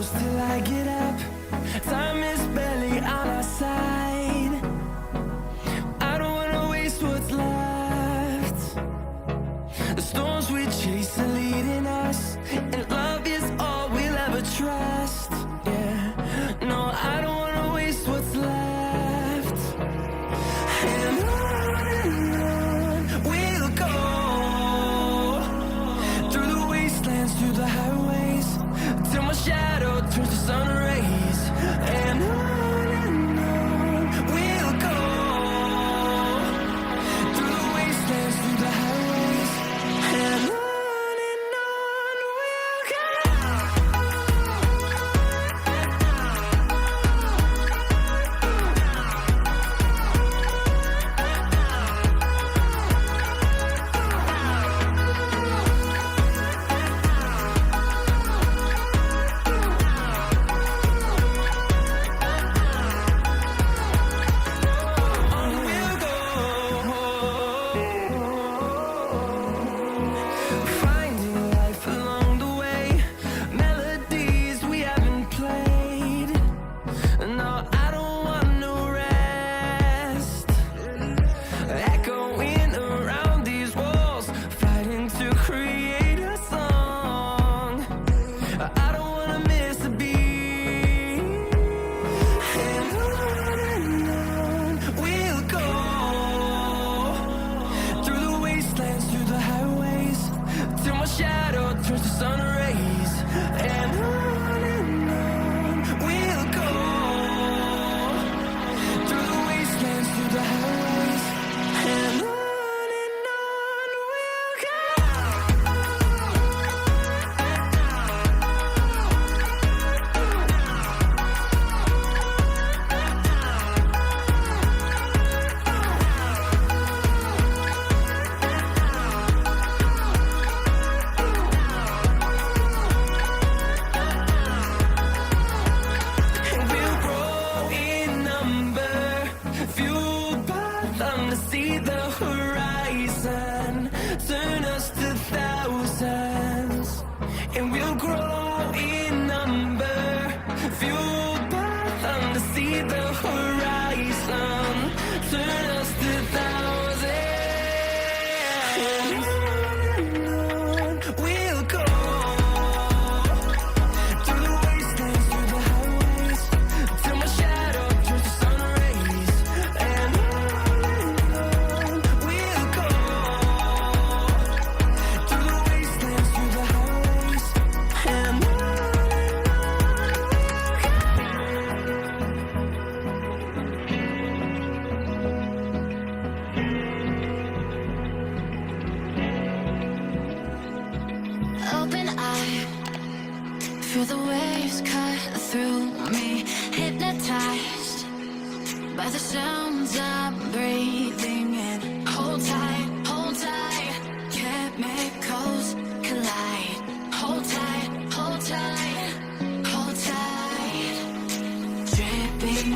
close till I get up. Time is barely on our side. I don't wanna waste what's left. The storms we chase are leading us, and love is all we'll ever trust. Yeah, no, I don't wanna waste what's left. And on we'll go, through the wastelands, through the highways, till my shadow turns to sun rays. And on we'll go, through the wastelands, through the highways, and on we'll go. Finding life along the way, melodies we haven't played. No, I don't want no rest. Echoing around these walls, fighting to create a song. I don't wanna miss a beat. And on we'll go, through the wastelands, through the highways, till my shadow turns to sun rays. And on we'll go, through the wastelands, through the highways, and on we'll go. And we'll grow in number, fueled by them to see the horizon, turn us to thousands. And we'll grow in number, fueled by them to see the horizon, turn us to thousands. And on we'll go, through the wastelands, through the highways, till my shadow turns to sun rays. And on we'll go, through the wastelands, through the highways, and on we'll go. Open eye, feel the waves cut through me, hypnotized by the sounds I'm breathing in. Hold tight, chemicals collide. Hold tight, hold tight, hold tight, dripping